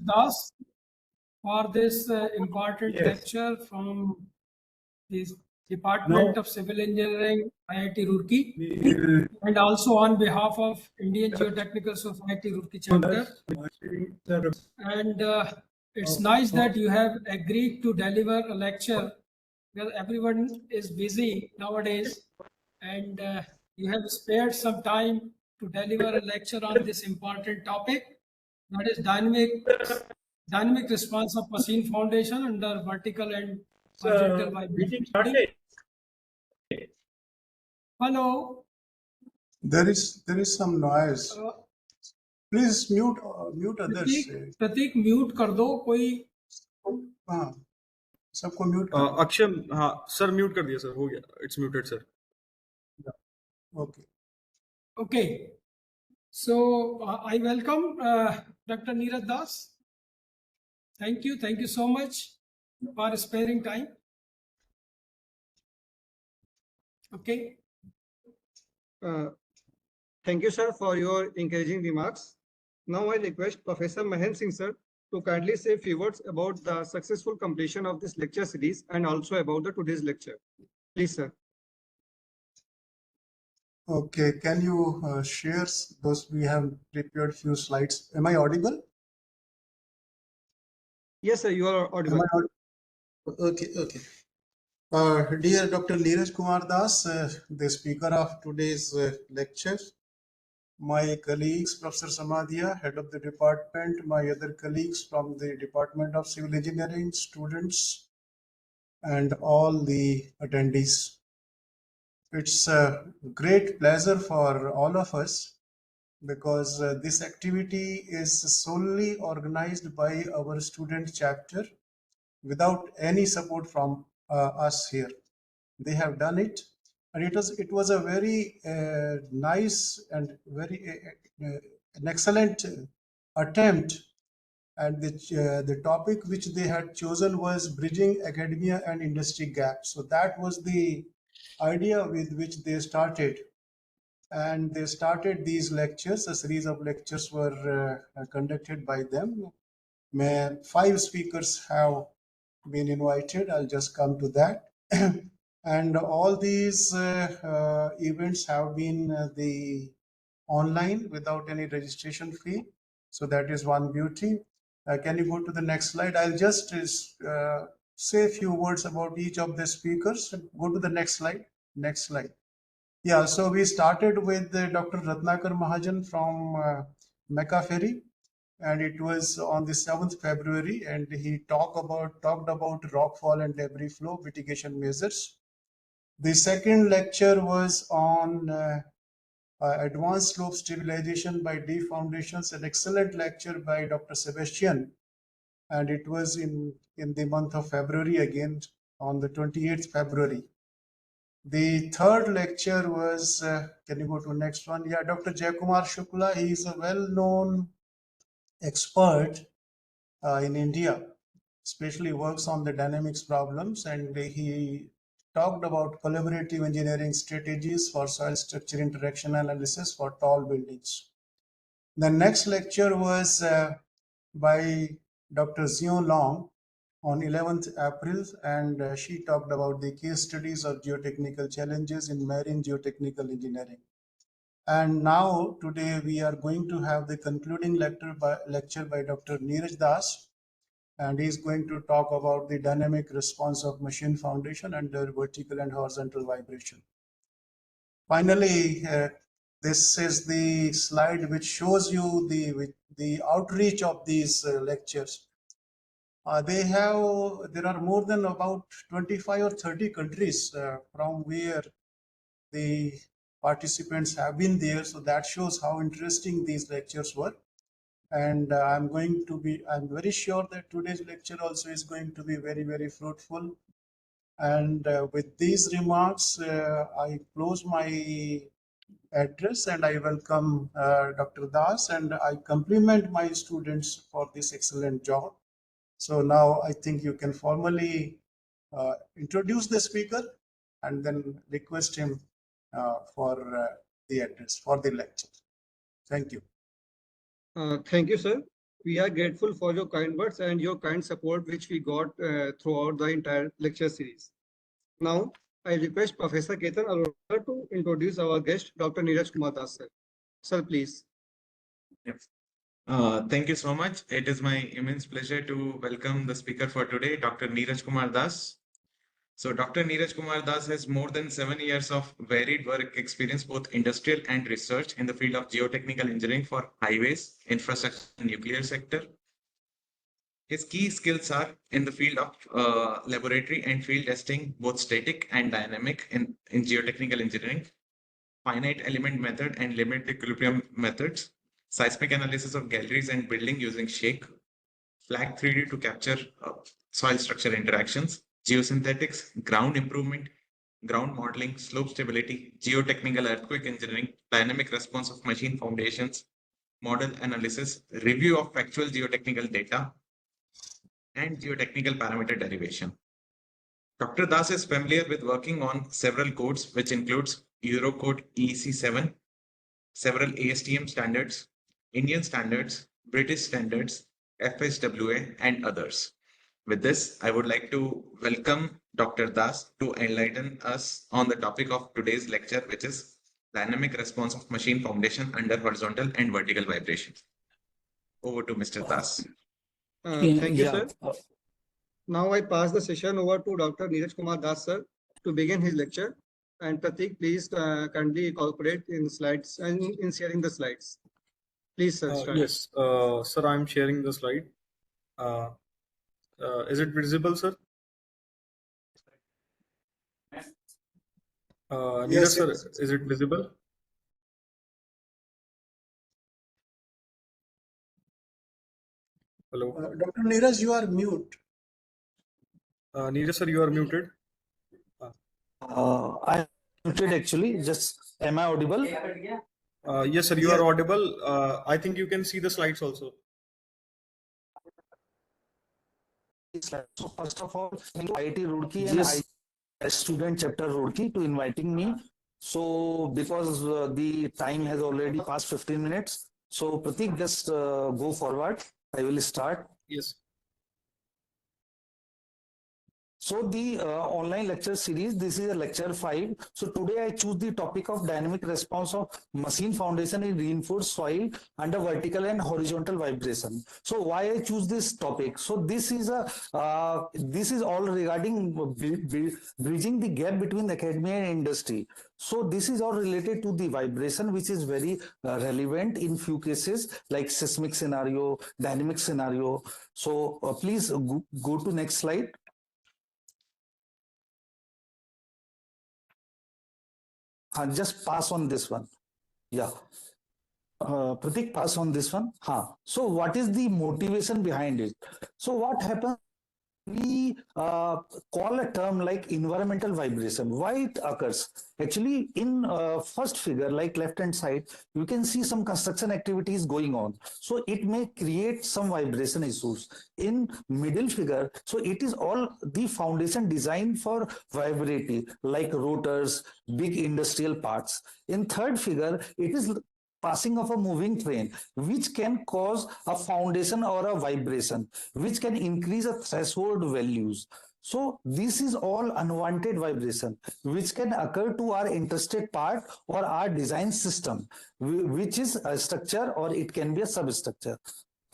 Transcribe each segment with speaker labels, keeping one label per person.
Speaker 1: Das for this important lecture from the Department of Civil Engineering, IIT Roorkee, and also on behalf of Indian Geotechnical Society Roorkee chapter. And it's nice that you have agreed to deliver a lecture because everyone is busy nowadays, and you have spared some time to deliver a lecture on this important topic, that is dynamic response of machine foundation under vertical and horizontal vibration. Hello.
Speaker 2: There is some noise. Please mute others.
Speaker 1: Pratik mute कर दो कोई.
Speaker 2: हाँ, सबको mute कर.
Speaker 3: अक्षम, हाँ sir mute कर दिया सर, हो गया, it's muted sir.
Speaker 1: Okay. So I welcome Dr. Neeraj Das. Thank you so much for sparing time. Okay.
Speaker 4: Thank you, sir, for your encouraging remarks. Now I request Professor Mahen Singh, sir, to kindly say a few words about the successful completion of this lecture series and also about the today's lecture. Please, sir.
Speaker 2: Okay, can you share those? We have prepared few slides. Am I audible?
Speaker 4: Yes, sir, you are audible.
Speaker 2: Okay. Dear Dr. Neeraj Kumar Das, the speaker of today's lecture, my colleagues, Professor Samadhya, head of the department, my other colleagues from the Department of Civil Engineering, students, and all the attendees. It's a great pleasure for all of us because this activity is solely organized by our student chapter without any support from us here. They have done it, and it was a very nice and very an excellent attempt. And the topic which they had chosen was bridging academia and industry gaps. So that was the idea with which they started. And they started these lectures. A series of lectures were conducted by them. 5 speakers have been invited. I'll just come to that. And all these events have been the online without any registration fee. So that is one beauty. Can you go to the next slide? I'll just say a few words about each of the speakers. Go to the next slide. Next slide. Yeah, so we started with Dr. Ratnakar Mahajan from Mecca Ferry, and it was on the 7th February, and he talked about rockfall and debris flow mitigation measures. The second lecture was on advanced slope stabilization by deep foundations, an excellent lecture by Dr. Sebastian, and it was in the month of February again, on the 28th February. The third lecture was, can you go to the next one? Yeah, Dr. Jayakumar Shukla. He is a well-known expert in India, especially works on the dynamics problems, and he talked about collaborative engineering strategies for soil structure interaction analysis for tall buildings. The next lecture was by Dr. Xiao Long on 11th April, and she talked about the case studies of geotechnical challenges in marine geotechnical engineering. And now today we are going to have the concluding lecture by Dr. Neeraj Das, and he is going to talk about the dynamic response of machine foundation under vertical and horizontal vibration. Finally, this is the slide which shows you the outreach of these lectures. There are more than about 25 or 30 countries from where the participants have been there. So that shows how interesting these lectures were. And I'm very sure that today's lecture also is going to be very, very fruitful. And with these remarks, I close my address and I welcome Dr. Das, and I compliment my students for this excellent job. So now I think you can formally introduce the speaker and then request him for the address for the lecture. Thank you.
Speaker 4: Thank you, sir. We are grateful for your kind words and your kind support, which we got throughout the entire lecture series. Now, I request Professor Ketan Arora to introduce our guest, Dr. Neeraj Kumar Das, sir. Sir, please.
Speaker 5: Yep. Thank you so much. It is my immense pleasure to welcome the speaker for today, Dr. Neeraj Kumar Das. So Dr. Neeraj Kumar Das has more than 7 years of varied work experience, both industrial and research in the field of geotechnical engineering for highways, infrastructure, and nuclear sector. His key skills are in the field of laboratory and field testing, both static and dynamic in geotechnical engineering, finite element method and limit equilibrium methods, seismic analysis of galleries and building using shake, flag 3D to capture soil structure interactions, geosynthetics, ground improvement, ground modeling, slope stability, geotechnical earthquake engineering, dynamic response of machine foundations, modal analysis, review of factual geotechnical data, and geotechnical parameter derivation. Dr. Das is familiar with working on several codes, which includes Eurocode EEC7, several ASTM standards, Indian standards, British standards, FHWA, and others. With this, I would like to welcome Dr. Das to enlighten us on the topic of today's lecture, which is dynamic response of machine foundation under horizontal and vertical vibration. Over to Mr. Das.
Speaker 4: Thank you, sir. Now I pass the session over to Dr. Neeraj Kumar Das, sir, to begin his lecture. And Pratik, please kindly cooperate in slides and in sharing the slides. Please, sir. Start.
Speaker 3: Yes, sir, I'm sharing the slide. Is it visible, sir? Neeraj,
Speaker 2: Yes,
Speaker 3: sir,
Speaker 2: yes.
Speaker 3: is it visible? Hello.
Speaker 2: Dr. Neeraj, you are mute.
Speaker 3: Neeraj, sir, you are muted.
Speaker 6: I'm muted actually. Just am I audible?
Speaker 3: Yes, sir, you are audible. I think you can see the slides also.
Speaker 6: So first of all, thank you IIT Roorkee and I student chapter Roorkee to inviting me. So because the time has already passed 15 minutes, so Pratik, just go forward. I will start.
Speaker 3: Yes.
Speaker 6: So the online lecture series, this is a lecture 5. So today I choose the topic of dynamic response of machine foundation in reinforced soil under vertical and horizontal vibration. So why I choose this topic? So this is all regarding bridging the gap between academia and industry. So this is all related to the vibration, which is very relevant in few cases like seismic scenario, dynamic scenario. So please go to next slide. Just pass on this one. Yeah. Pratik, pass on this one. So what is the motivation behind it? So what happens? We call a term like environmental vibration. Why it occurs? Actually, in first figure, like left-hand side, you can see some construction activities going on. So it may create some vibration issues. In middle figure, so it is all the foundation designed for vibrability, like rotors, big industrial parts. In third figure, it is passing of a moving train, which can cause a foundation or a vibration, which can increase a threshold values. So this is all unwanted vibration, which can occur to our interested part or our design system, which is a structure or it can be a substructure.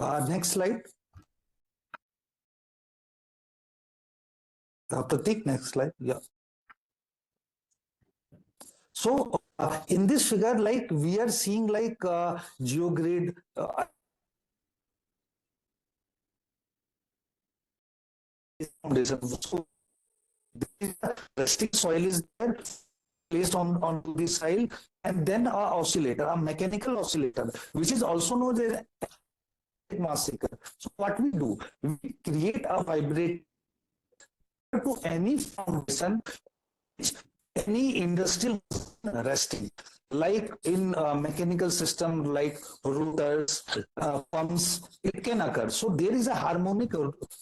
Speaker 6: Next slide. Pratik, next slide. Yeah. So in this figure, like we are seeing like geogrid, foundation. So resting soil is there placed on the soil, and then a oscillator, a mechanical oscillator, which is also known as mass shaker. So what we do, we create a vibrator to any foundation, any industrial resting, like in mechanical system, like rotors, pumps, it can occur. So there is a harmonic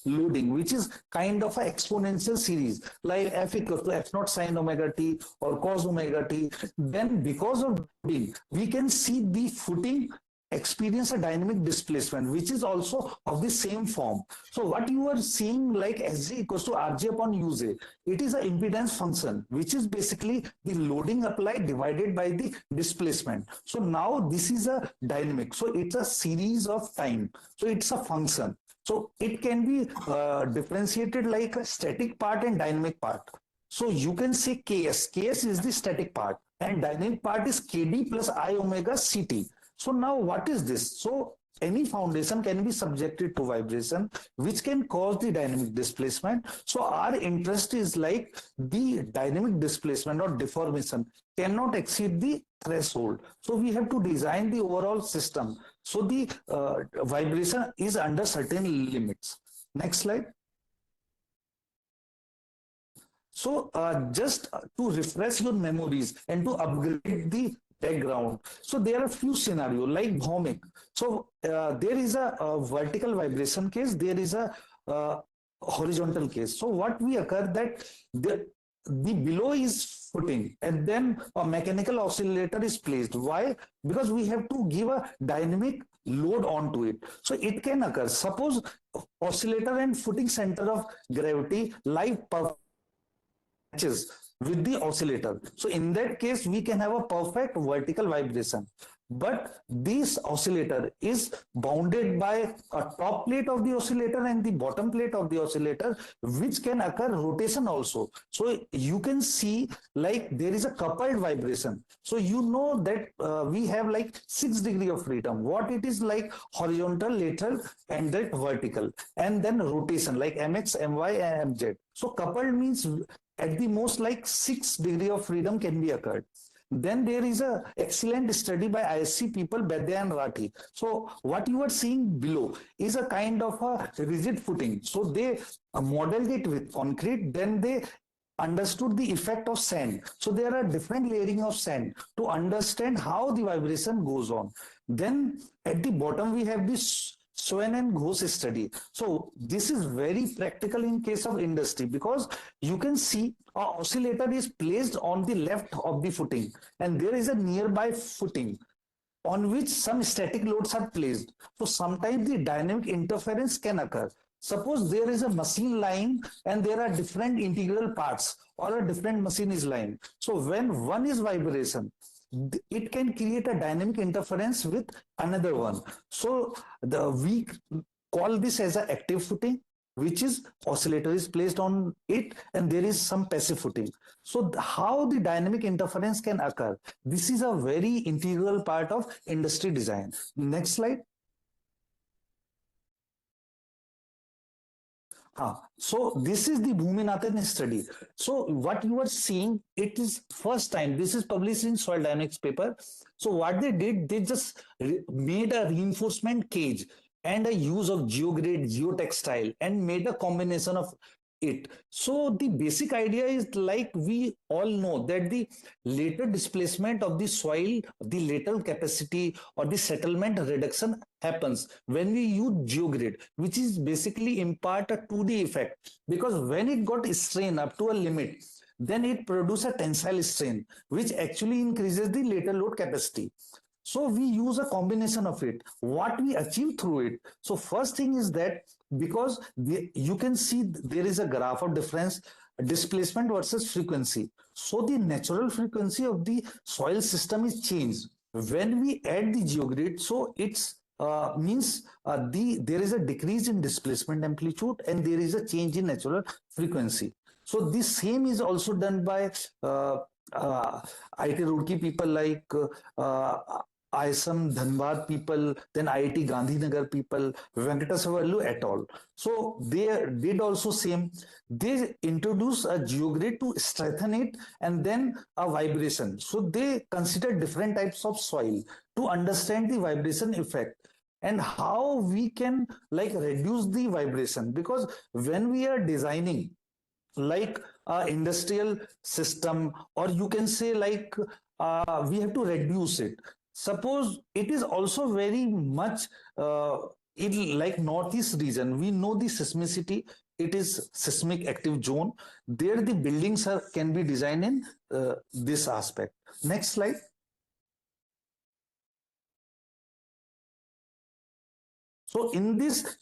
Speaker 6: loading, which is kind of an exponential series, like F equals to F naught sin omega t or cos omega t. Then because of loading, we can see the footing experience a dynamic displacement, which is also of the same form. So what you are seeing like Sg equals to Rg upon Uj, it is an impedance function, which is basically the loading applied divided by the displacement. So now this is a dynamic. So it's a series of time. So it's a function. So it can be differentiated like a static part and dynamic part. So you can say Ks. Ks is the static part and dynamic part is Kd plus I omega Ct. So now what is this? So any foundation can be subjected to vibration, which can cause the dynamic displacement. So our interest is like the dynamic displacement or deformation cannot exceed the threshold. So we have to design the overall system. So the vibration is under certain limits. Next slide. So just to refresh your memories and to upgrade the background. So there are a few scenarios like bhaumic. So there is a vertical vibration case, there is a horizontal case. So what we occur that the below is footing and then a mechanical oscillator is placed. Why? Because we have to give a dynamic load onto it. So it can occur. Suppose oscillator and footing center of gravity lie matches with the oscillator. So in that case, we can have a perfect vertical vibration. But this oscillator is bounded by a top plate of the oscillator and the bottom plate of the oscillator, which can occur rotation also. So you can see like there is a coupled vibration. So you know that we have like 6 degrees of freedom. What it is like horizontal, lateral, and that vertical. And then rotation like mx, my, and mz. So coupled means at the most like 6 degrees of freedom can be occurred. Then there is a excellent study by ISC people, Bedya and Rathi. So what you are seeing below is a kind of a rigid footing. So they modeled it with concrete, then they understood the effect of sand. So there are different layering of sand to understand how the vibration goes on. Then at the bottom we have this Swain and Ghosh study. So this is very practical in case of industry because you can see a oscillator is placed on the left of the footing and there is a nearby footing on which some static loads are placed. So sometimes the dynamic interference can occur. Suppose there is a machine lying and there are different integral parts or a different machine is lying. So when one is vibration, it can create a dynamic interference with another one. So we call this as an active footing, which is oscillator is placed on it and there is some passive footing. So how the dynamic interference can occur, this is a very integral part of industry design. Next slide. So this is the Bhuminathan study. So what you are seeing, it is first time, this is published in Soil Dynamics paper. So what they did, they just made a reinforcement cage and a use of geograde, geotextile and made a combination of it. So the basic idea is like we all know that the later displacement of the soil, the lateral capacity or the settlement reduction happens when we use geograde, which is basically impart a 2D effect because when it got strain up to a limit, then it produces a tensile strain, which actually increases the lateral load capacity. So we use a combination of it. What we achieve through it. So first thing is that because you can see there is a graph of difference displacement versus frequency. So the natural frequency of the soil system is changed. When we add the geogrid, so it's means there is a decrease in displacement amplitude and there is a change in natural frequency. So this same is also done by IIT Roorkee people like ISM Dhanbad people, then IIT Gandhinagar people, Venkatasavalu et al. So they did also same. They introduce a geogrid to strengthen it and then a vibration. So they consider different types of soil to understand the vibration effect and how we can like reduce the vibration because when we are designing like industrial system or you can say like we have to reduce it. Suppose it is also very much in like northeast region, we know the seismicity, it is seismic active zone. There the buildings can be designed in this aspect. Next slide. So in this,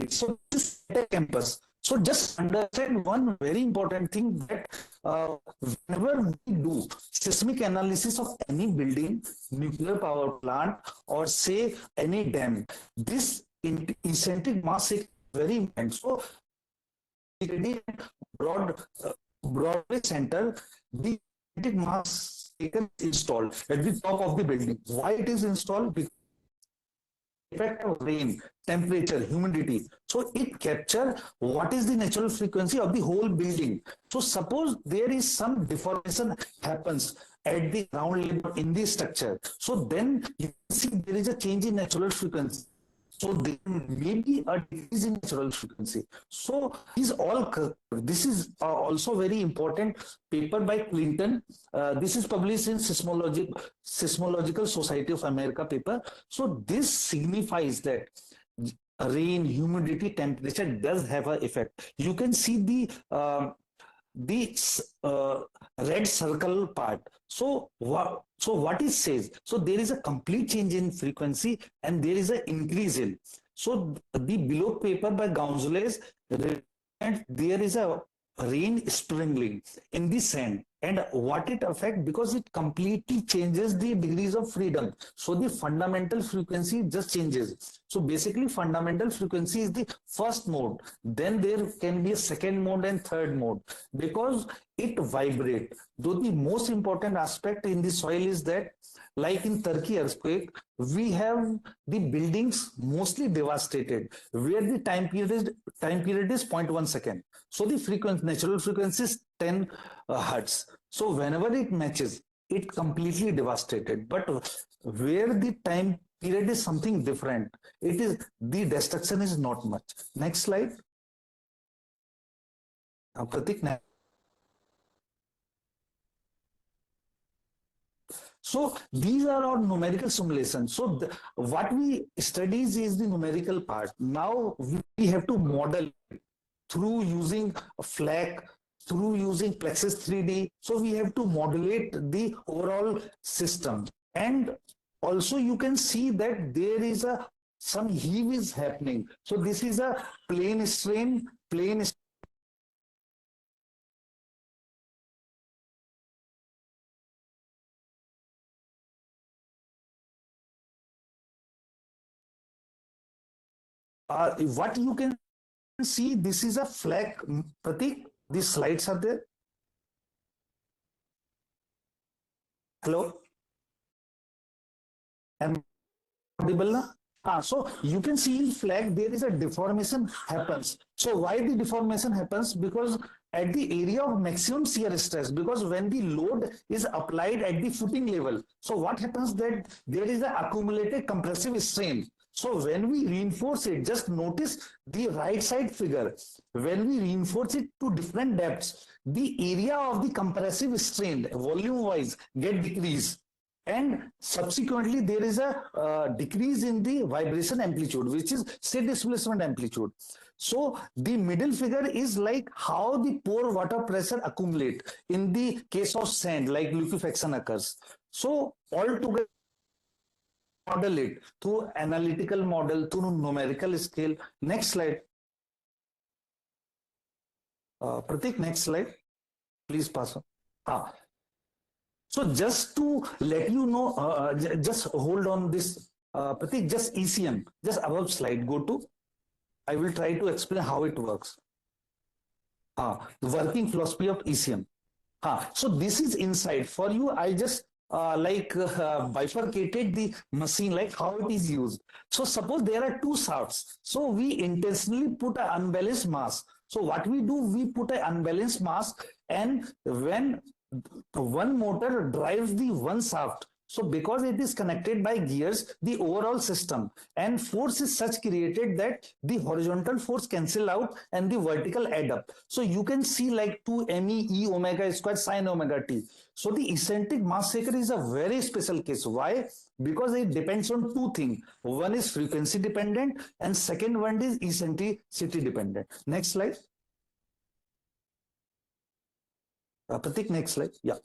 Speaker 6: so this is a campus. So just understand one very important thing that whenever we do seismic analysis of any building, nuclear power plant, or say any dam, this eccentric mass is very important. So broad Broadway Center, the eccentric mass taken installed at the top of the building. Why it is installed? Because effect of rain, temperature, humidity. So it captures what is the natural frequency of the whole building. So suppose there is some deformation happens at the ground level in the structure. So then you see there is a change in natural frequency. So there may be a decrease in natural frequency. So this is also very important paper by Clinton. This is published in Seismological Society of America paper. So this signifies that rain, humidity, temperature does have an effect. You can see the red circle part. So what it says? So there is a complete change in frequency and there is an increase in. So the below paper by Gonzalez, and there is a rain sprinkling in the sand. And what it affects, because it completely changes the degrees of freedom. So the fundamental frequency just changes. So basically fundamental frequency is the first mode. Then there can be a second mode and third mode because it vibrates. Though the most important aspect in the soil is that, like in Turkey earthquake, we have the buildings mostly devastated where the time period is 0.1 second. So the natural frequency is 10 hertz. So whenever it matches, it completely devastated. But where the time period is something different, it is the destruction is not much. Next slide. Pratik, so these are our numerical simulations. So what we studies is the numerical part. Now we have to model through using a FLAC, through using Plexus 3D. So we have to modulate the overall system. And also you can see that there is some heave is happening. So this is a plane strain, what you can see, this is a FLAC. Pratik, these slides are there. Hello? Am I audible now? So you can see in FLAC there is a deformation happens. So why the deformation happens? Because at the area of maximum shear stress, because when the load is applied at the footing level, so what happens that there is an accumulated compressive strain. So when we reinforce it, just notice the right side figure. When we reinforce it to different depths, the area of the compressive strain volume wise get decreased. And subsequently, there is a decrease in the vibration amplitude, which is state displacement amplitude. So the middle figure is like how the pore water pressure accumulate in the case of sand, like liquefaction occurs. So altogether, model it through analytical model, through numerical scale. Next slide. Pratik, next slide. Please pass on. So just to let you know, just hold on this, Pratik, just ECM, just above slide, go to. I will try to explain how it works. The working philosophy of ECM. So this is inside. For you, I just bifurcated the machine, like how it is used. So suppose there are two shafts. So we intentionally put an unbalanced mass. So what we do, we put an unbalanced mass, and when one motor drives the one shaft, so because it is connected by gears, the overall system and force is such created that the horizontal force cancel out and the vertical add up. So you can see like 2 me e omega squared sine omega t. So the eccentric mass shaker is a very special case. Why? Because it depends on two things. One is frequency dependent and second one is eccentricity dependent. Next slide. Pratik, next slide. Yeah.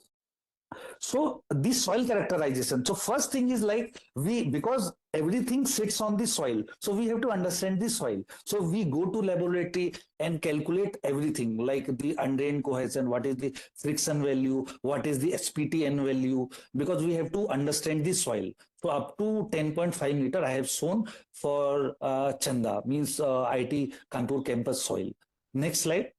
Speaker 6: So the soil characterization. So first thing is like because everything sits on the soil. So we have to understand the soil. So we go to laboratory and calculate everything like the undrained cohesion, what is the friction value, what is the SPTN value, because we have to understand the soil. So up to 10.5 meter I have shown for Chanda, means IT Kanpur campus soil. Next slide.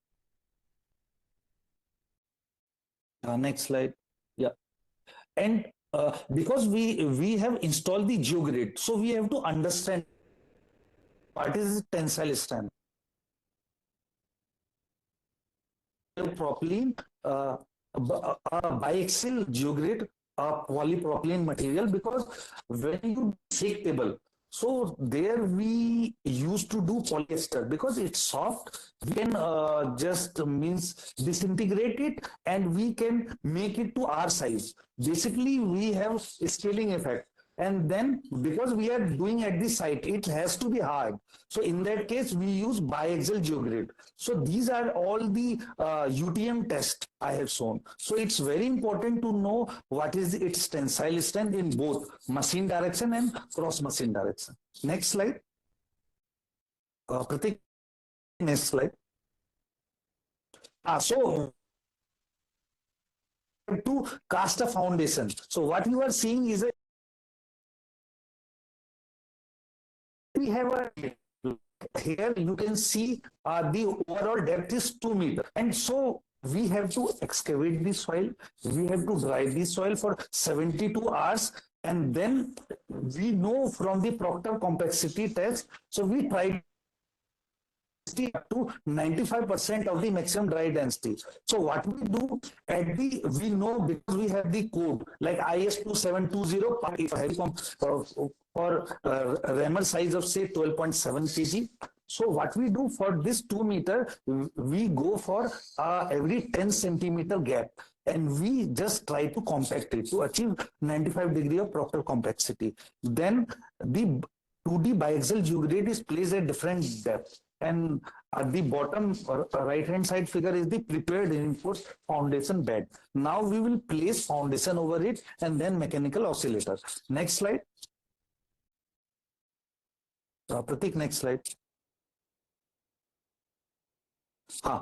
Speaker 6: Next slide. Yeah. And because we have installed the geogrid, so we have to understand what is tensile strength. Propylene, biaxial geogrid, polypropylene material, because when you shake table, so there we used to do polyester because it's soft. We can just means disintegrate it and we can make it to our size. Basically, we have scaling effect. And then because we are doing at the site, it has to be hard. So in that case, we use biaxial geogrid. So these are all the UTM tests I have shown. So it's very important to know what is its tensile strength in both machine direction and cross machine direction. Next slide. Pratik, next slide. So to cast a foundation. So what you are seeing is we have a here you can see the overall depth is 2 meters, and so we have to excavate the soil, we have to dry the soil for 72 hours, and then we know from the Proctor complexity test, so we try up to 95% of the maximum dry density. So what we do at we know because we have the code like IS 2720 for rammer size of say 12.7 kg. So what we do for this 2 meter, we go for every 10 centimeter gap, and we just try to compact it to achieve 95 degree of Proctor complexity. Then the 2D biaxial geogrid is placed at different depth. And at the bottom right hand side figure is the prepared reinforced foundation bed. Now we will place foundation over it and then mechanical oscillator. Next slide. Pratik, next slide.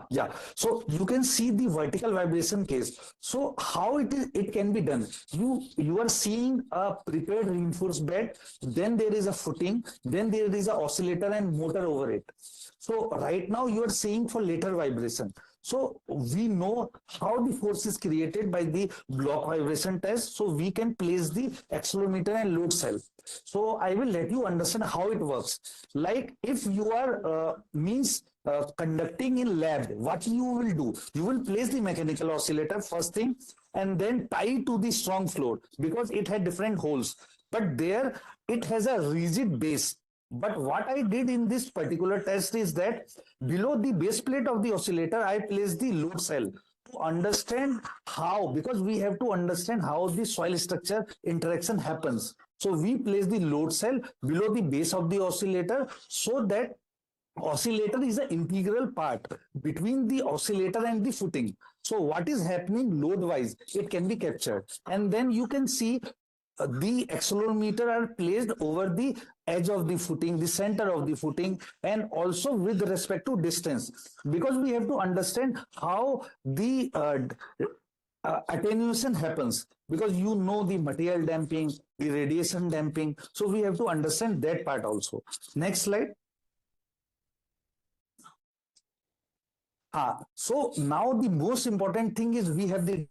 Speaker 6: Yeah, so you can see the vertical vibration case. So how it can be done? You are seeing a prepared reinforced bed, then there is a footing, then there is an oscillator and motor over it. So right now you are seeing for later vibration. So we know how the force is created by the block vibration test. So we can place the accelerometer and load cell. So I will let you understand how it works. Like if you are conducting in lab, what you will do? You will place the mechanical oscillator first thing and then tie to the strong floor because it had different holes. But there it has a rigid base. But what I did in this particular test is that below the base plate of the oscillator, I placed the load cell to understand how, because we have to understand how the soil structure interaction happens. So we place the load cell below the base of the oscillator so that oscillator is an integral part between the oscillator and the footing. So what is happening load wise, it can be captured. And then you can see the accelerometer are placed over the edge of the footing, the center of the footing, and also with respect to distance, because we have to understand how the attenuation happens, because you know the material damping, the radiation damping. So we have to understand that part also. Next slide. So now the most important thing is we have the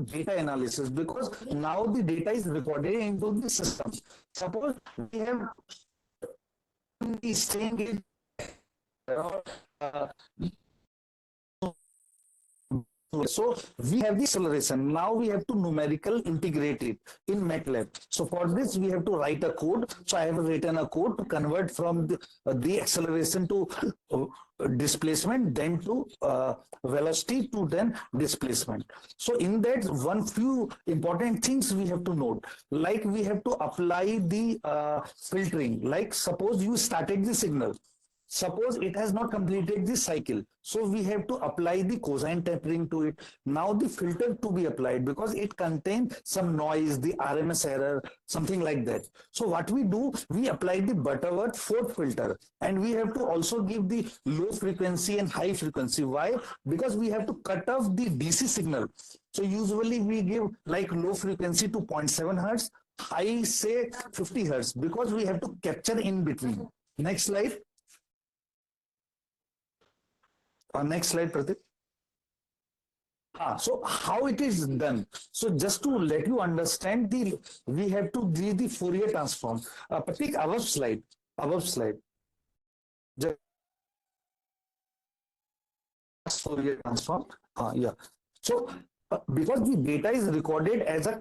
Speaker 6: data analysis, because now the data is recorded into the system. Suppose we have the strain so we have the acceleration. Now we have to numerical integrate it in MATLAB. So for this we have to write a code. So I have written a code to convert from the acceleration to displacement, then to velocity, to then displacement. So in that, one few important things we have to note, like we have to apply the filtering. Like suppose you started the signal, Suppose it has not completed the cycle. So we have to apply the cosine tapering to it. Now the filter to be applied because it contains some noise, the RMS error, something like that. So what we do, we apply the Butterworth fourth filter, and we have to also give the low frequency and high frequency. Why? Because we have to cut off the DC signal. So usually we give like low frequency to 0.7 hertz, high say 50 hertz, because we have to capture in between. Next slide. Next slide, Pratik. So how it is done? So just to let you understand, we have to give the Fourier transform. Pratik, above slide. Just Fourier transform. Yeah. So because the data is recorded as a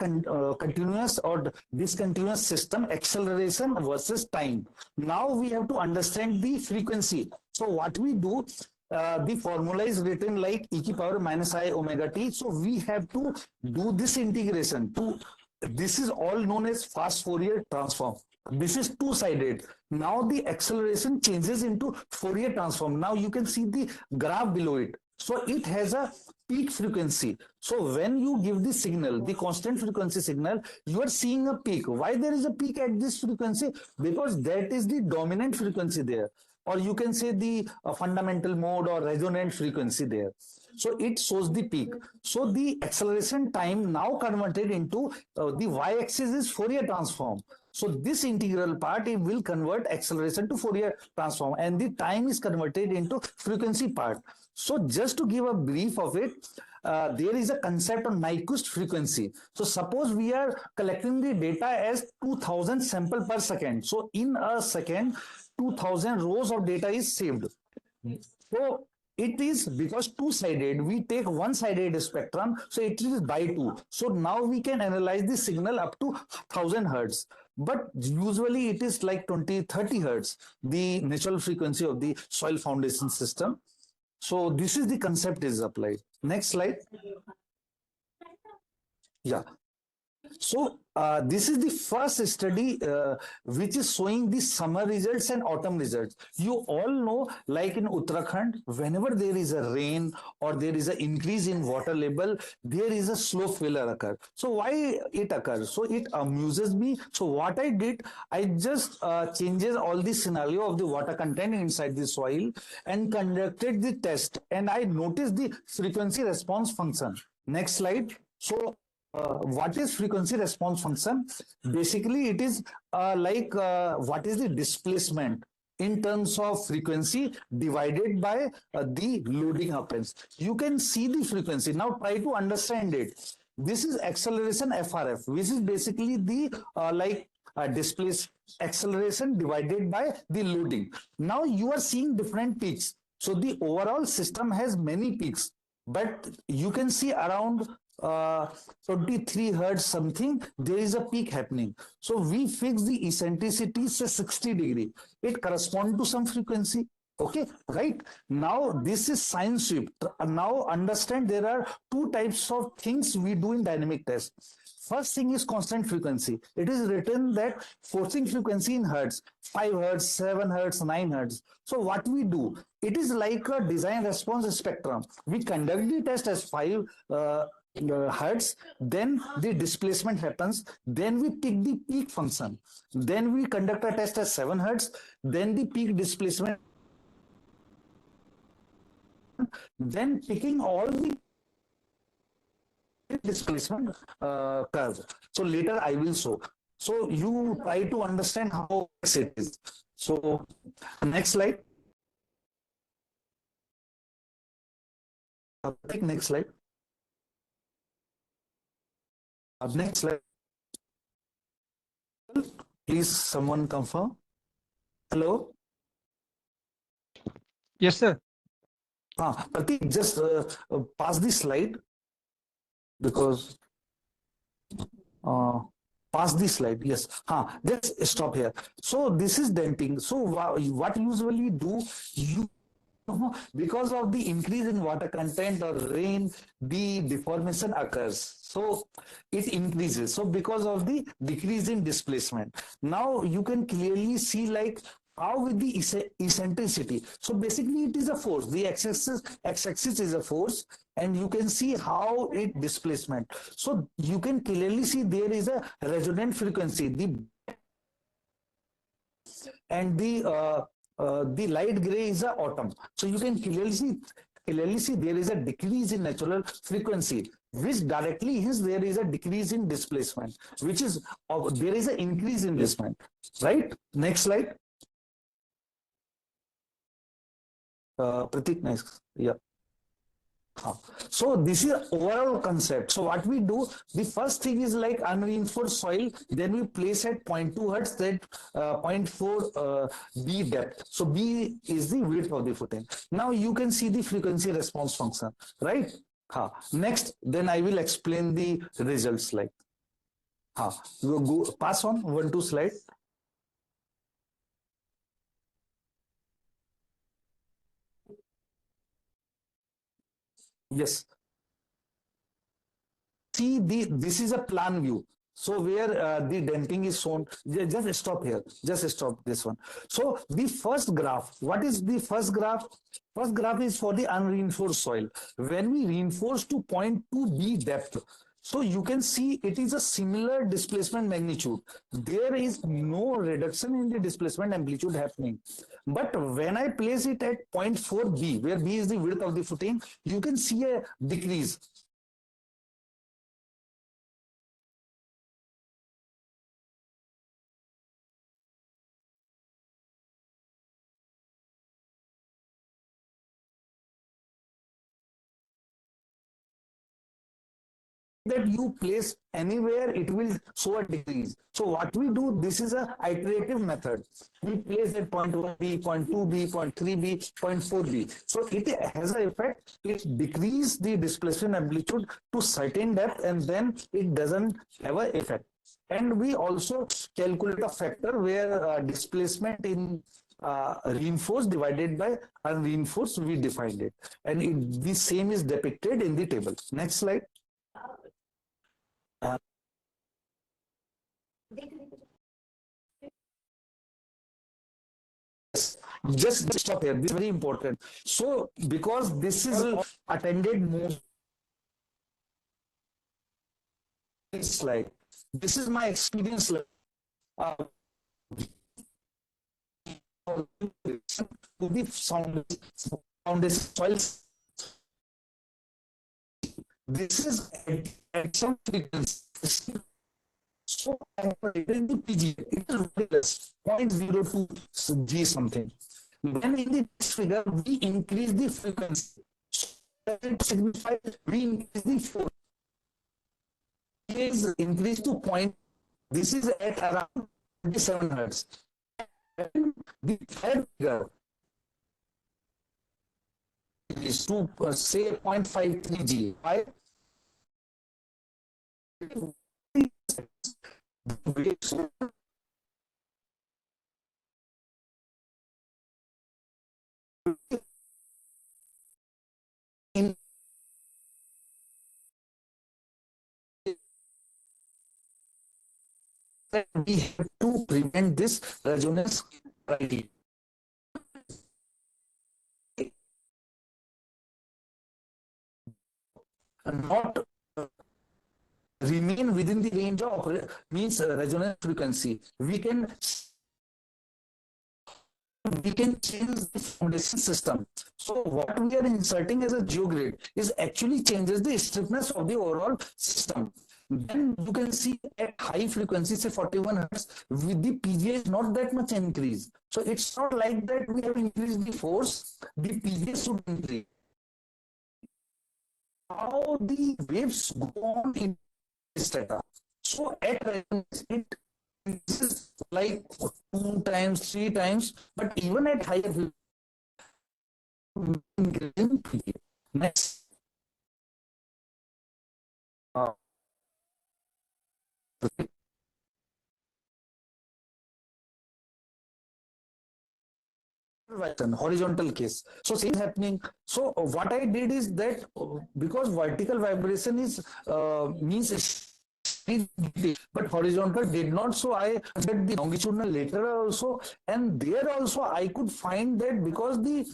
Speaker 6: continuous or discontinuous system, acceleration versus time. Now we have to understand the frequency. So what we do, the formula is written like e to the power minus I omega t. So we have to do this integration to, this is all known as fast Fourier transform. This is two-sided. Now the acceleration changes into Fourier transform. Now you can see the graph below it. So it has a peak frequency. So when you give the signal, the constant frequency signal, you are seeing a peak. Why there is a peak at this frequency? Because that is the dominant frequency there. Or you can say the fundamental mode or resonant frequency there. So it shows the peak. So the acceleration time now converted into the y-axis is Fourier transform. So this integral part, it will convert acceleration to Fourier transform, and the time is converted into frequency part. So just to give a brief of it, there is a concept of Nyquist frequency. So suppose we are collecting the data as 2000 sample per second. So in a second, 2000 rows of data is saved. So it is because two-sided, we take one-sided spectrum, so it is by 2. So now we can analyze the signal up to 1000 hertz. But usually it is like 20-30 hertz, the natural frequency of the soil foundation system. So this is the concept is applied. Next slide. Yeah. So this is the first study which is showing the summer results and autumn results. You all know, like in Uttarakhand, whenever there is a rain or there is an increase in water level, there is a slope failure occur. So why it occurs? So it amuses me. So what I did, I just changes all the scenario of the water content inside the soil and conducted the test, and I noticed the frequency response function. Next slide. So what is frequency response function? Basically, it is what is the displacement in terms of frequency divided by the loading happens. You can see the frequency. Now try to understand it. This is acceleration FRF, which is basically the displace acceleration divided by the loading. Now you are seeing different peaks. So the overall system has many peaks, but you can see around 23 hertz something, there is a peak happening. So we fix the eccentricity say 60 degree. It corresponds to some frequency. Okay, right? Now this is science sweep. Now understand there are two types of things we do in dynamic test. First thing is constant frequency. It is written that forcing frequency in hertz, 5 hertz, 7 hertz, 9 hertz. So what we do, it is like a design response spectrum. We conduct the test as 5 hertz, then the displacement happens, then we pick the peak function, then we conduct a test as 7 hertz, then the peak displacement, then picking all the displacement curve. So later I will show. So you try to understand how it is. So next slide. Take next slide. Next slide. Please, someone confirm. Hello.
Speaker 4: Yes, sir.
Speaker 6: Pratik, just pass the slide because pass the slide. Yes. Just stop here. So this is damping. So what usually do you? Because of the increase in water content or rain, the deformation occurs. So it increases. So because of the decrease in displacement. Now you can clearly see like How with the eccentricity? So basically it is a force. The x-axis is a force, and you can see how it displacement. So you can clearly see there is a resonant frequency. The light gray is a autumn. So you can clearly see there is a decrease in natural frequency, which directly hence there is a decrease in displacement, which is there is an increase in displacement, right? Next slide. Pratik, next. Yeah. So this is overall concept. So what we do, the first thing is like unreinforced soil, then we place at 0.2 hertz, that 0.4 B depth. So B is the width of the footing. Now you can see the frequency response function, right? Next, then I will explain the results like. Go pass on 1-2 slide. Yes. See, this is a plan view. So where the denting is shown, just stop here. Just stop this one. So the first graph, what is the first graph? First graph is for the unreinforced soil. When we reinforce to 0.2 B depth, so you can see it is a similar displacement magnitude. There is no reduction in the displacement amplitude happening. But when I place it at 0.4 B, where B is the width of the footing, you can see a decrease. That you place anywhere, it will show a decrease. So what we do, this is a iterative method. We place at 0.1 B, 0.2 B, 0.3 B, 0.4 B. So it has an effect. It decreases the displacement amplitude to certain depth, and then it doesn't have an effect. And we also calculate a factor where displacement in reinforced divided by unreinforced, we defined it. And the same is depicted in the table. Next slide. Just stop here. This is very important. So, because this is attended most slide. This is my experience. To the foundation soils. This is at some frequency. So I have written the PG, it is very less, 0.02 G something. Then in this figure, we increase the frequency. So that signifies we increase the force. Is increased to point. This is at around 27 hertz. And the third figure is to say 0.53 G. Why? We have to prevent this resonance criteria. Not remain within the range of means resonance frequency. We can change the foundation system. So what we are inserting as a geogrid is actually changes the stiffness of the overall system. Then you can see at high frequency, say 41 hertz, with the PGA is not that much increase. So it's not like that we have increased the force, the PGA should increase. How the waves go on in this data. So at it is like 2 times, 3 times, but even at higher frequency. Next. Horizontal case. So same happening. So what I did is that because vertical vibration is means but horizontal did not. So I did the longitudinal later also, and there also I could find that because the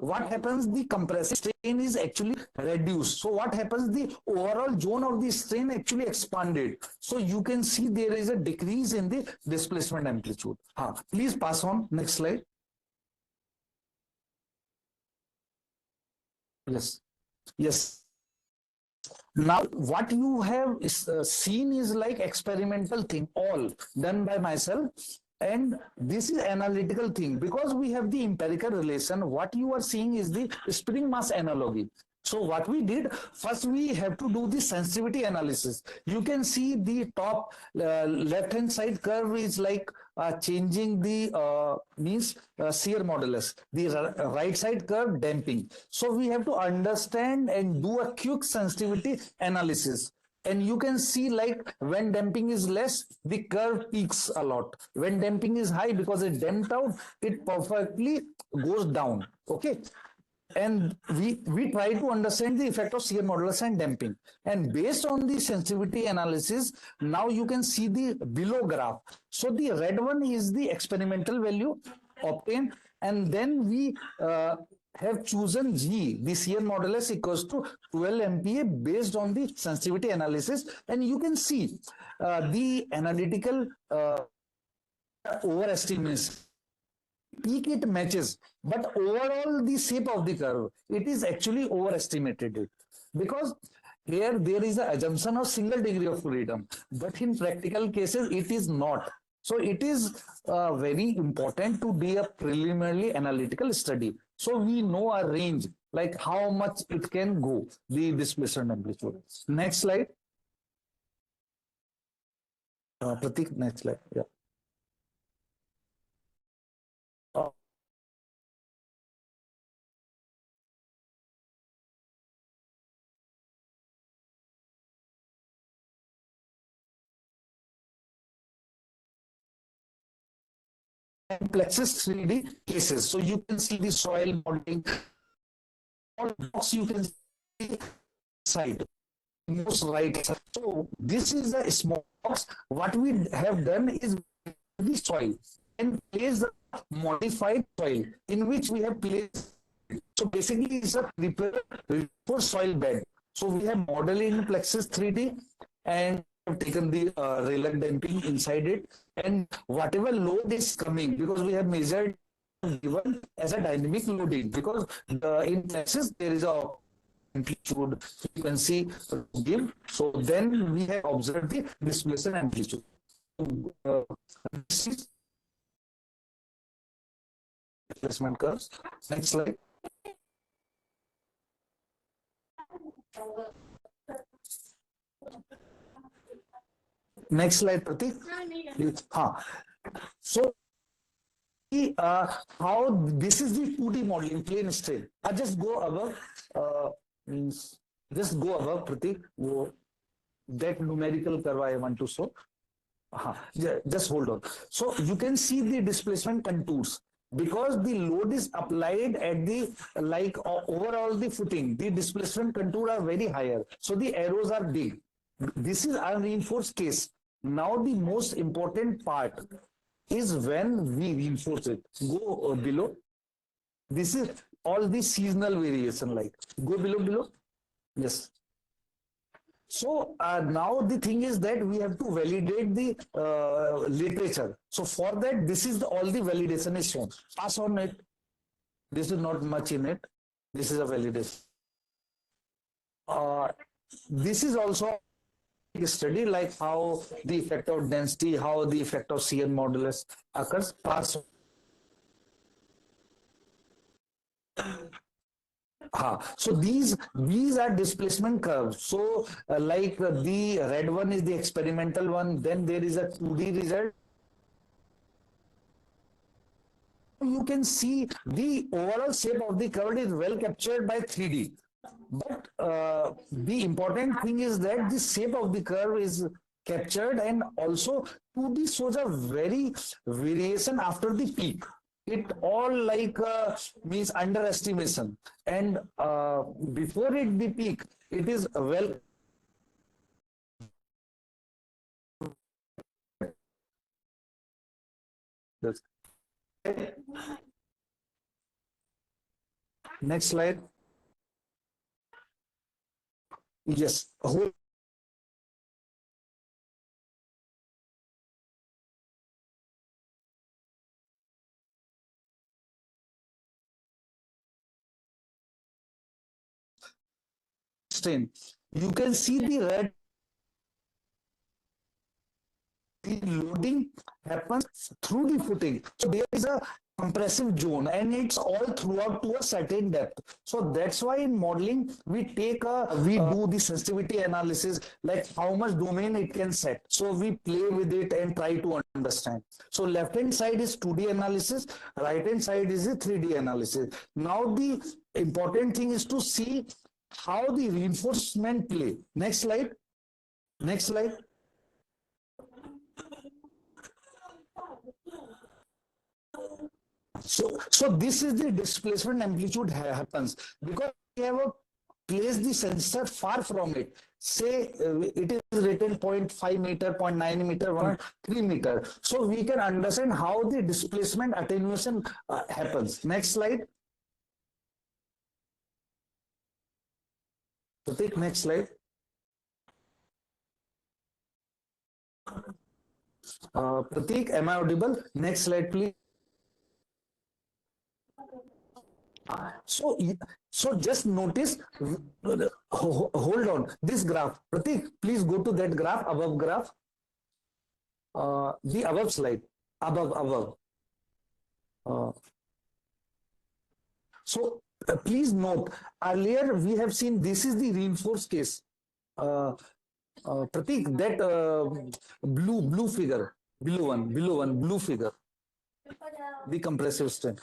Speaker 6: what happens, the compressive strain is actually reduced. So what happens, the overall zone of the strain actually expanded. So you can see there is a decrease in the displacement amplitude. Please pass on next slide. Yes. Yes. Now, what you have seen is like experimental thing, all done by myself. And this is analytical thing because we have the empirical relation. What you are seeing is the spring mass analogy. So what we did, first we have to do the sensitivity analysis. You can see the top left-hand side curve is like changing the shear modulus. The right side curve damping. So we have to understand and do a quick sensitivity analysis. And you can see like when damping is less, the curve peaks a lot. When damping is high, because it damped out, it perfectly goes down. Okay. And we try to understand the effect of shear modulus and damping. And based on the sensitivity analysis, now you can see the below graph. So the red one is the experimental value obtained, and then we have chosen G, the shear modulus equals to 12 MPa based on the sensitivity analysis. And you can see the analytical overestimation. Peak it matches, but overall the shape of the curve, it is actually overestimated because here there is an assumption of single degree of freedom, but in practical cases it is not. So it is very important to do a preliminary analytical study. So we know a range, like how much it can go, the displacement amplitude. Next slide. Pratik, next slide. Yeah. Plexus 3D cases. So you can see the soil modeling. All blocks you can see side, most right. So this is a small box. What we have done is the soil and place the modified soil in which we have placed. So basically, it's a prepare for soil bed. So we have modeled in Plexus 3D and have taken the Rayleigh damping inside it, and whatever load is coming, because we have measured given as a dynamic loading, because in Plexus there is a amplitude frequency give. So then we have observed the displacement amplitude. This is displacement curves. Next slide. Next slide, Pratik. So, how this is the 2D modeling, plane strain. Just go above, just go above, Pratik. That numerical curve I want to show. Just hold on. So you can see the displacement contours. Because the load is applied at the overall the footing, the displacement contour are very higher. So the arrows are big. This is a reinforced case. Now the most important part is when we reinforce it. Go below. This is all the seasonal variation, like go below. Yes. So now the thing is that we have to validate the literature. So for that, this is all the validation is shown. Pass on it. This is not much in it. This is a validation. This is also a study, like how the effect of density, how the effect of shear modulus occurs. Pass on. So these are displacement curves. So the red one is the experimental one. Then there is a 2D result. You can see the overall shape of the curve is well captured by 3D. But the important thing is that the shape of the curve is captured, and also 2D shows a very variation after the peak. It all means underestimation, and before it the peak, it is well Yes. Next slide. Yes. Strain. You can see the red. The loading happens through the footing. So there is a compressive zone and it's all throughout to a certain depth. So that's why in modeling, we do the sensitivity analysis, like how much domain it can set. So we play with it and try to understand. So left-hand side is 2D analysis, right-hand side is the 3D analysis. Now the important thing is to see how the reinforcement play. Next slide. Next slide. So this is the displacement amplitude happens because we have placed the sensor far from it. Say it is written 0.5 meter, 0.9 meter, 1.3 meter. So we can understand how the displacement attenuation happens. Next slide. So take next slide. Pratik, am I audible? Next slide, please. So just notice, hold on, this graph. Pratik, please go to that graph, above graph. The above slide, above. So please note, earlier we have seen this is the reinforced case. Pratik, that blue figure, below one, blue figure. The compressive strain.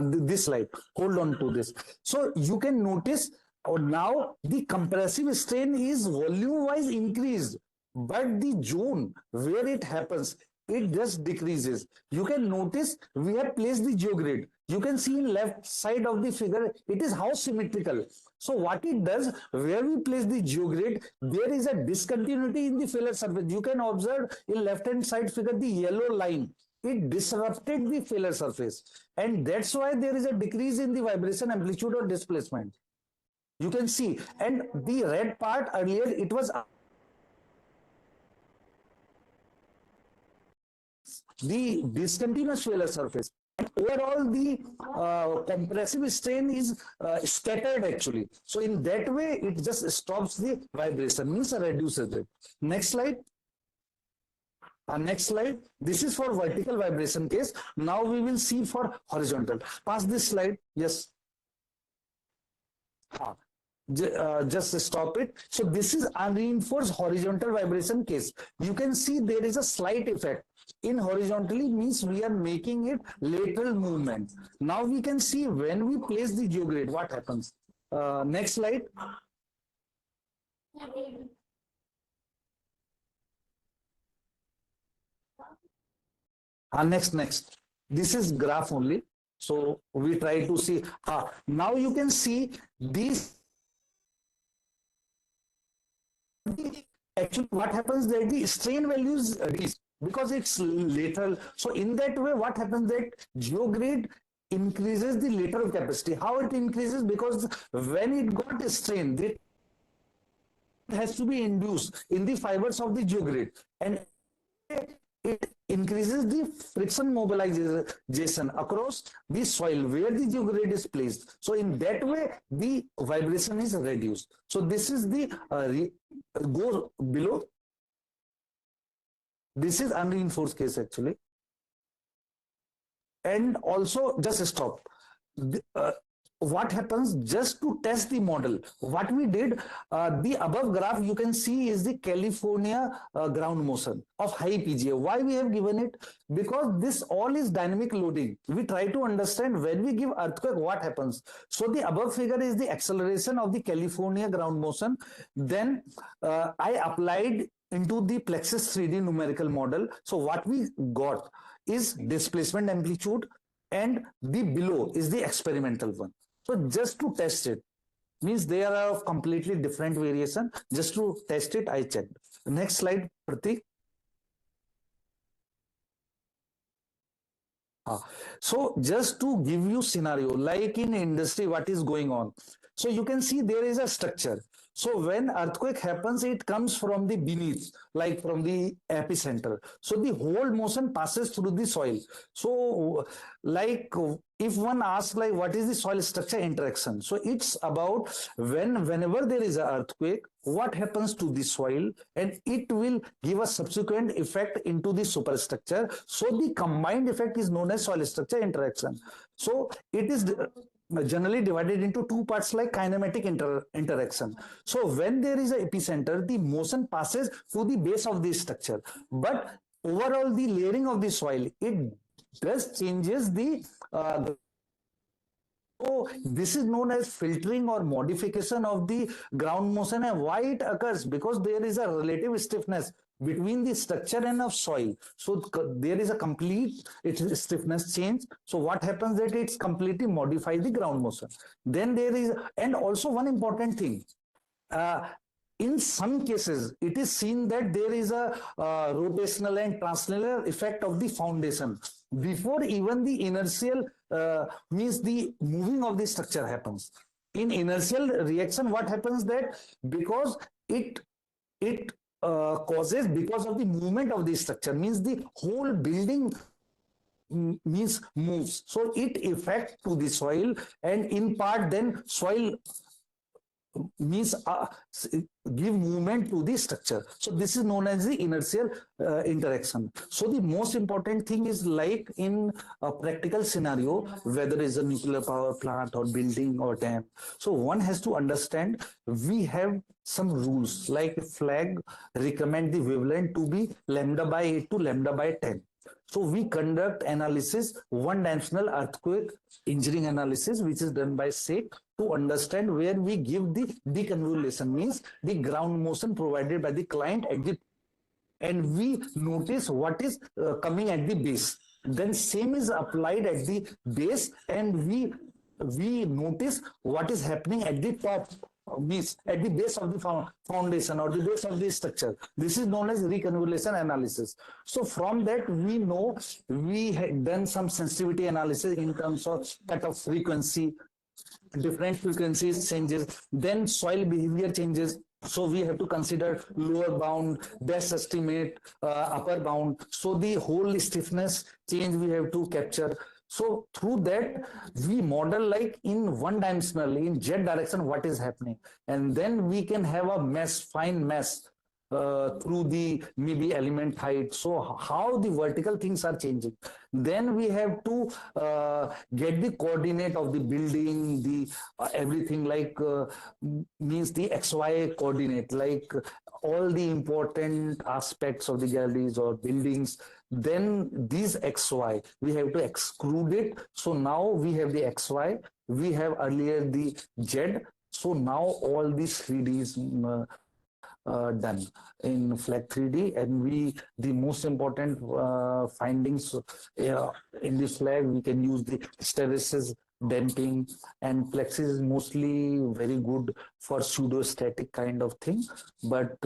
Speaker 6: This slide. Hold on to this. So you can notice now the compressive strain is volume-wise increased, but the zone where it happens, it just decreases. You can notice we have placed the geogrid. You can see in left side of the figure, it is how symmetrical. So what it does, where we place the geogrid, there is a discontinuity in the failure surface. You can observe in left-hand side figure, the yellow line. It disrupted the failure surface, and that's why there is a decrease in the vibration amplitude or displacement. You can see, and the red part earlier, it was the discontinuous failure surface. And overall, the compressive strain is scattered actually. So in that way, it just stops the vibration, means reduces it. Next slide. Next slide. This is for vertical vibration case. Now we will see for horizontal. Pass this slide. Yes. Just stop it. So this is unreinforced horizontal vibration case. You can see there is a slight effect. In horizontally means we are making it lateral movement. Now we can see when we place the geogrid, what happens. Next slide. Next. This is graph only. So we try to see. Now you can see these. Actually, what happens that the strain values decrease because it's lateral. So in that way, what happens that geogrid increases the lateral capacity. How it increases? Because when it got a strain, it has to be induced in the fibers of the geogrid, and it increases the friction mobilization across the soil where the geogrid is placed. So in that way, the vibration is reduced. So this is the go below. This is unreinforced case actually. And also just stop. What happens just to test the model? What we did, the above graph you can see is the California ground motion of high PGA. Why we have given it? Because this all is dynamic loading. We try to understand when we give earthquake, what happens. So the above figure is the acceleration of the California ground motion. Then I applied into the Plexus 3D numerical model. So what we got is displacement amplitude, and the below is the experimental one. So just to test it, means they are of completely different variation. Just to test it, I checked. Next slide, Pratik. So just to give you scenario, like in industry, what is going on? So you can see there is a structure. So when earthquake happens, it comes from the beneath, like from the epicenter. So the whole motion passes through the soil. So like if one asks like what is the soil structure interaction? So it's about whenever there is an earthquake, what happens to the soil, and it will give a subsequent effect into the superstructure. So the combined effect is known as soil structure interaction. So it is generally divided into two parts like kinematic interaction. So when there is an epicenter, the motion passes to the base of the structure, but overall the layering of the soil, it does changes the so this is known as filtering or modification of the ground motion. And why it occurs? Because there is a relative stiffness between the structure and of soil. So there is a complete stiffness change. So what happens that it's completely modify the ground motion. Then there is, and also one important thing. In some cases, it is seen that there is a rotational and translational effect of the foundation before even the inertial means the moving of the structure happens. In inertial reaction, what happens that because it causes because of the movement of the structure means the whole building means moves, so it affects to the soil, and in part then soil means give movement to the structure. So this is known as the inertial interaction. So the most important thing is like in a practical scenario, whether it's a nuclear power plant or building or dam. So one has to understand we have some rules like flag recommend the wavelength to be lambda by 8 to lambda by 10. So we conduct analysis, one-dimensional earthquake engineering analysis, which is done by SEC to understand where we give the deconvolution, means the ground motion provided by the client at the, and we notice what is coming at the base. Then same is applied at the base, and we notice what is happening at the top, means at the base of the foundation or the base of the structure. This is known as reconvolution analysis. So from that we know we had done some sensitivity analysis in terms of cutoff frequency, different frequencies changes, then soil behavior changes. So we have to consider lower bound, best estimate, upper bound. So the whole stiffness change we have to capture. So through that, we model like in one dimensional, in Z direction, what is happening. And then we can have a mesh, fine mesh through the maybe element height. So how the vertical things are changing. Then we have to get the coordinate of the building, the everything like means the XY coordinate, like all the important aspects of the galleries or buildings. Then these XY, we have to exclude it. So now we have the XY, we have earlier the Z. So now all these 3Ds done in flat 3D, and the most important findings in this flag, we can use the hysteresis, damping, and plexus is mostly very good for pseudo-static kind of thing. But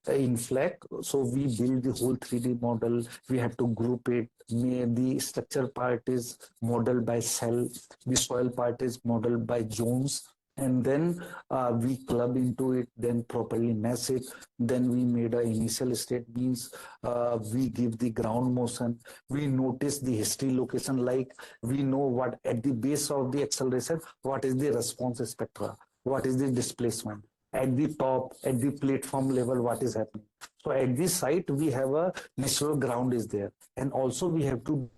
Speaker 6: in flag, so we build the whole 3D model. We have to group it. The structure part is modeled by cell. The soil part is modeled by zones. And then we club into it, then properly mesh it. Then we made an initial state, means we give the ground motion. We notice the history location, like we know what at the base of the acceleration, what is the response spectra, what is the displacement. At the top, at the platform level, what is happening. So at this site, we have a natural ground is there. And also we have to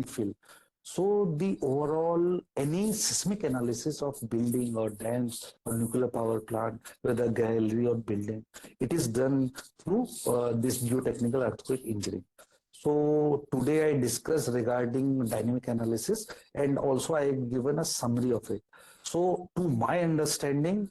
Speaker 6: fill. So the overall, any seismic analysis of building or dams or nuclear power plant, whether gallery or building, it is done through this geotechnical earthquake engineering. So today I discussed regarding dynamic analysis, and also I have given a summary of it. So to my understanding,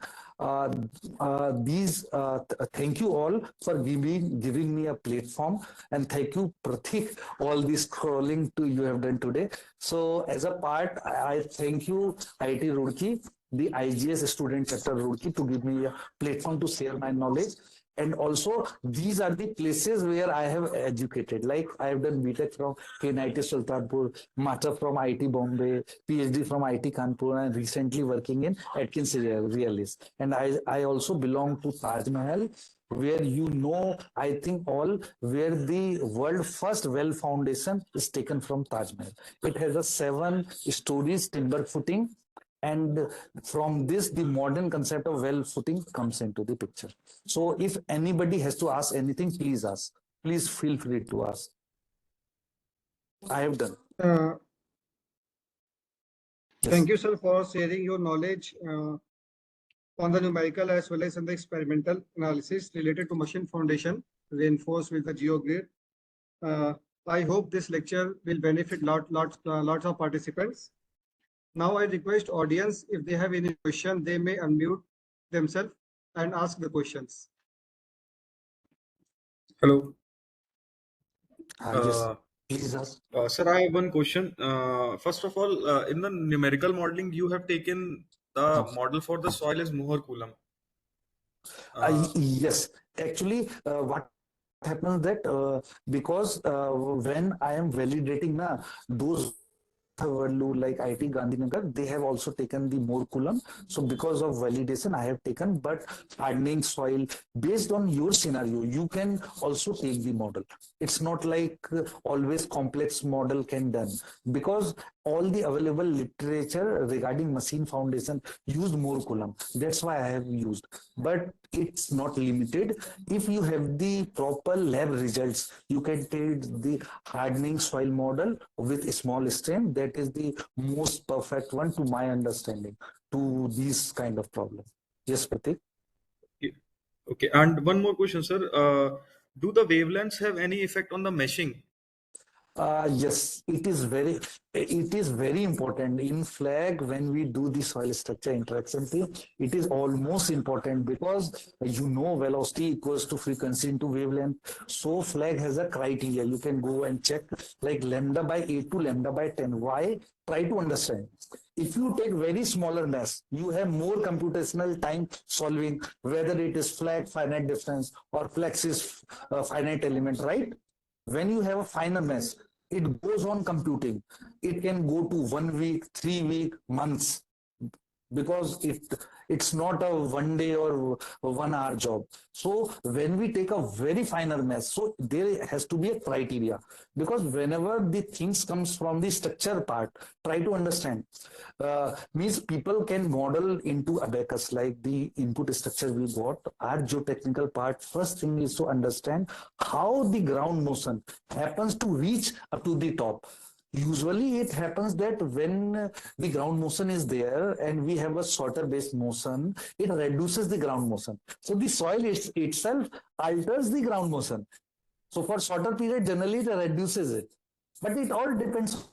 Speaker 6: thank you all for giving me a platform, and thank you Pratik, all this scrolling you have done today. So as a part, I thank you IIT Roorkee, the IGS student chapter Roorkee, to give me a platform to share my knowledge. And also, these are the places where I have educated. Like I have done BTech from KNIT Sultanpur, Master from IIT Bombay, PhD from IIT Kanpur, and recently working in Atkins Realis. And I also belong to Taj Mahal, where I think all, where the world first well foundation is taken from Taj Mahal. It has a 7 stories timber footing, and from this the modern concept of well footing comes into the picture. So if anybody has to ask anything, please ask. Please feel free to ask. I have done.
Speaker 4: Thank you, sir, for sharing your knowledge on the numerical as well as on the experimental analysis related to machine foundation reinforced with the GeoGrid. I hope this lecture will benefit lots of participants. Now I request audience, if they have any question, they may unmute themselves and ask the questions.
Speaker 3: Hello.
Speaker 6: Yes, please ask.
Speaker 3: Sir, I have one question. First of all, in the numerical modeling, you have taken the model for the soil as Mohr Coulomb.
Speaker 6: Yes, actually, what happens that because when I am validating those like IIT Gandhinagar, they have also taken the Mohr Coulomb. So because of validation, I have taken, but hardening soil, based on your scenario, you can also take the model. It's not like always complex model can done, because all the available literature regarding machine foundation used Mohr Coulomb. That's why I have used, but it's not limited. If you have the proper lab results, you can take the hardening soil model with a small strain. That is the most perfect one to my understanding to these kind of problems. Yes, Pratik.
Speaker 3: Okay, and one more question, sir. Do the wavelengths have any effect on the meshing?
Speaker 6: Yes, it is very important in flag when we do the soil structure interaction thing. It is almost important because velocity equals to frequency into wavelength. So flag has a criteria. You can go and check like lambda by 8 to lambda by 10. Why? Try to understand. If you take very smaller mass, you have more computational time solving, whether it is flag finite difference or flex is finite element, right? When you have a finer mass, it goes on computing. It can go to 1 week, 3 week, months, because it's not a 1 day or 1 hour job. So when we take a very finer mass, so there has to be a criteria, because whenever the things comes from the structure part, try to understand. Means people can model into abacus, like the input structure we got. Our geotechnical part, first thing is to understand how the ground motion happens to reach up to the top. Usually it happens that when the ground motion is there and we have a shorter base motion, it reduces the ground motion. So the soil itself alters the ground motion. So for shorter period, generally it reduces it. But it all depends.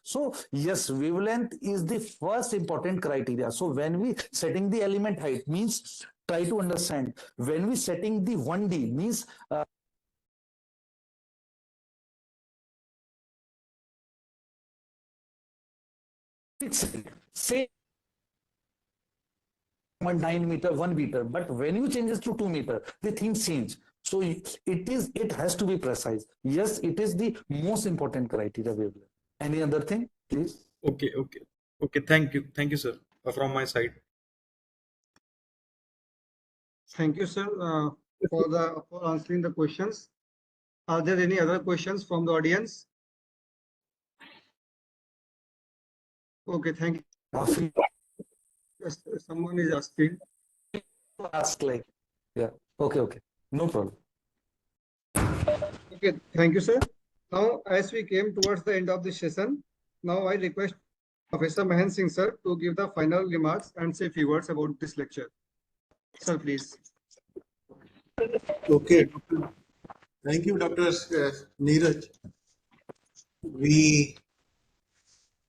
Speaker 6: So yes, wavelength is the first important criteria. So when we setting the element height, means try to understand, when we setting the 1D means say 0.9 meter, 1 meter, but when you changes to 2 meter, the things change. So it has to be precise. Yes, it is the most important criteria. Wavelength. Any other thing, please?
Speaker 3: Okay. Thank you, sir, from my side.
Speaker 4: Thank you, sir, for answering the questions. Are there any other questions from the audience? Okay, thank you. Yes, someone is asking.
Speaker 6: Ask like, yeah. Okay. No problem.
Speaker 4: Okay, thank you, sir. Now, as we came towards the end of the session, now I request Professor Mahen Singh, sir, to give the final remarks and say a few words about this lecture. Sir, please.
Speaker 2: Okay. Thank you, Dr. Neeraj.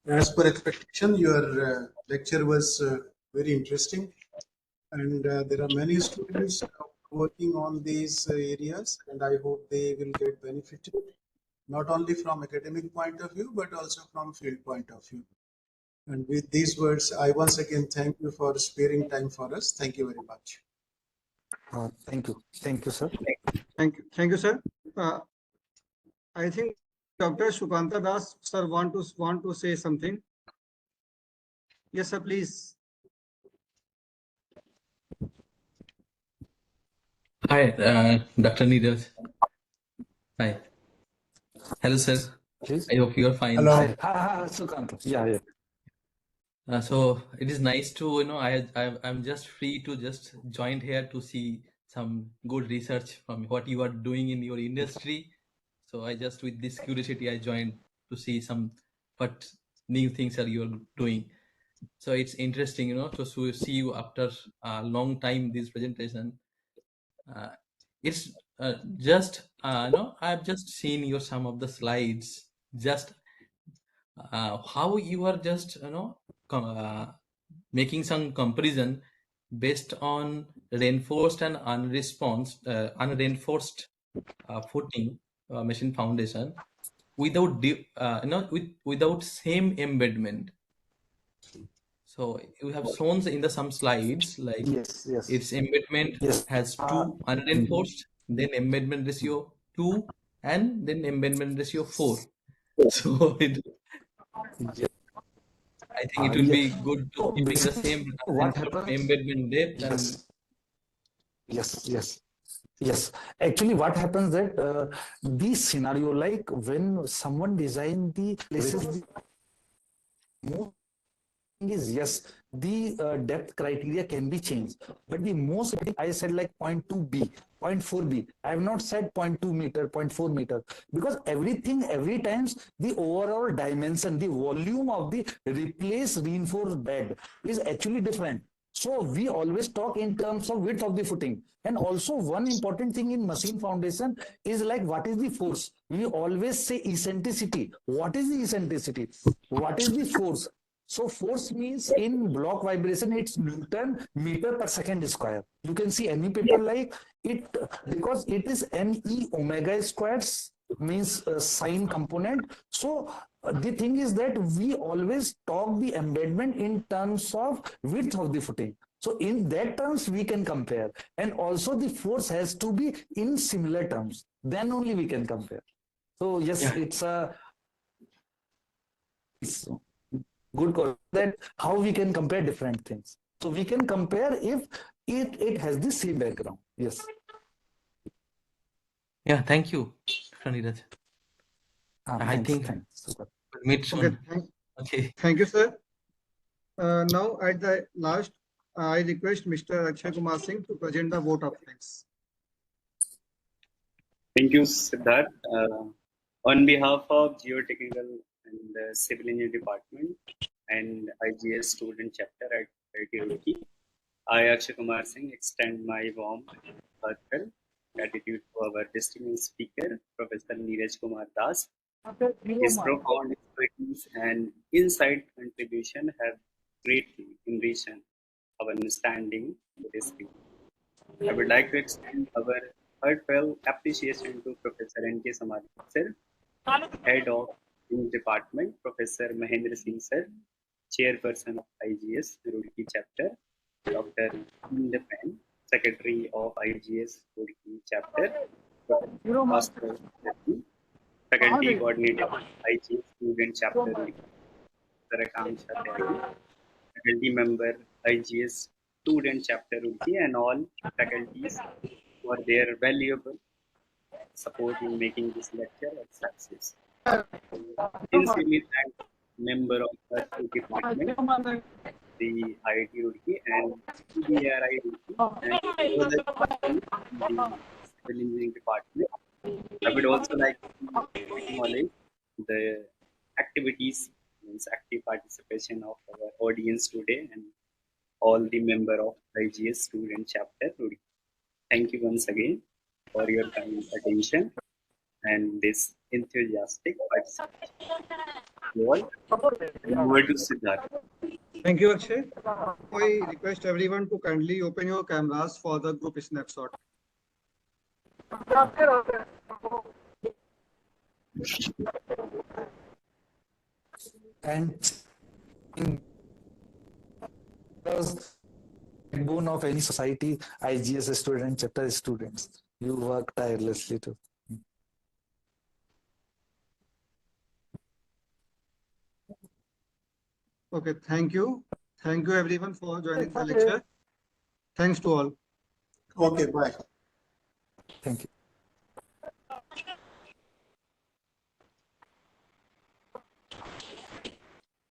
Speaker 2: As per expectation, your lecture was very interesting, and there are many students working on these areas, and I hope they will get benefited, not only from academic point of view, but also from field point of view. And with these words, I once again thank you for sparing time for us. Thank you very much.
Speaker 6: Thank you, sir.
Speaker 4: Thank you, sir. I think Dr. Shukanta Das, sir, want to say something. Yes, sir, please.
Speaker 7: Hi, Dr. Neeraj. Hi. Hello, sir.
Speaker 6: Please.
Speaker 7: I hope you are fine.
Speaker 2: Hello.
Speaker 6: Hi, Sukant. Yeah.
Speaker 7: So it is nice to, I'm just free to just join here to see some good research from what you are doing in your industry. So I just, with this curiosity, I joined to see some what new things are you are doing. So it's interesting, to see you after a long time this presentation. It's just, I've just seen your some of the slides, just how you are just, making some comparison based on reinforced and unreinforced footing machine foundation without without same embedment. So you have shown in the some slides like
Speaker 6: Yes.
Speaker 7: its embedment
Speaker 6: Yes.
Speaker 7: has 2 unreinforced, then embedment ratio 2, and then embedment ratio 4. So
Speaker 6: Yes.
Speaker 7: I think it will
Speaker 6: Yes.
Speaker 7: be good to
Speaker 6: So
Speaker 7: keeping the
Speaker 6: basically,
Speaker 7: same
Speaker 6: what
Speaker 7: reinforced
Speaker 6: happens?
Speaker 7: embedment depth and
Speaker 6: Yes. Actually, what happens that this scenario, like when someone design the places, the thing is, yes, the depth criteria can be changed, but the most I said like 0.2b, 0.4b. I have not said 0.2 meter, 0.4 meter, because every times the overall dimension, the volume of the replace reinforced bed is actually different. So we always talk in terms of width of the footing. And also one important thing in machine foundation is like what is the force? We always say eccentricity. What is the eccentricity? What is the force? So force means in block vibration, it's Newton meter per second square. You can see any paper like it because it is ME omega squares means sine component. So the thing is that we always talk the embedment in terms of width of the footing. So in that terms we can compare, and also the force has to be in similar terms. Then only we can compare. So yes,
Speaker 7: yeah,
Speaker 6: it's a good call that how we can compare different things. So we can compare if it has the same background. Yes.
Speaker 7: yeah. Thank you, Dr. Neeraj. I
Speaker 6: Thanks.
Speaker 7: think
Speaker 6: Super.
Speaker 7: we'll meet
Speaker 4: Okay,
Speaker 7: soon. Okay.
Speaker 4: thank you, sir. Now at the last, I request Mr. Akshay Kumar Singh to present the vote of thanks.
Speaker 8: Thank you, Siddharth. On behalf of Geotechnical and Civil Engineering Department and IGS student chapter at IIT Roorkee, I, Akshay Kumar Singh, extend my warm, heartfelt gratitude to our distinguished speaker, Professor Neeraj Kumar Das. His profound expertise and insight contribution have greatly enriched our understanding to this field. I would like to extend our heartfelt appreciation to Professor N.K. Samadhi sir, Head of English Department, Professor Mahendra Singh sir, Chairperson of IGS Roorkee Chapter, Dr. Indepen, Secretary of IGS Roorkee Chapter, Professor Oscar Sethi, Faculty Coordinator, IGS Student Chapter Roorkee, Dr. Akanksha Tyagi, Faculty Member, IGS Student Chapter Roorkee, and all faculties for their valuable support in making this lecture a success. Sincerely thank member of the department, the IIT Roorkee and CBRI Roorkee, and other departments in the civil engineering department. I would also like to acknowledge the activities, means active participation of our audience today and all the member of IGS student chapter Roorkee. Thank you once again for your kind attention and this enthusiastic participation. You all, over to Siddharth.
Speaker 4: Thank you, Akshay. I request everyone to kindly open your cameras for the group snapshot.
Speaker 6: And because backbone of any society, IGS student, chapter students. You work tirelessly too.
Speaker 4: Okay, thank you. Thank you everyone for joining the lecture. Thanks to all.
Speaker 2: Okay, bye.
Speaker 6: Thank you.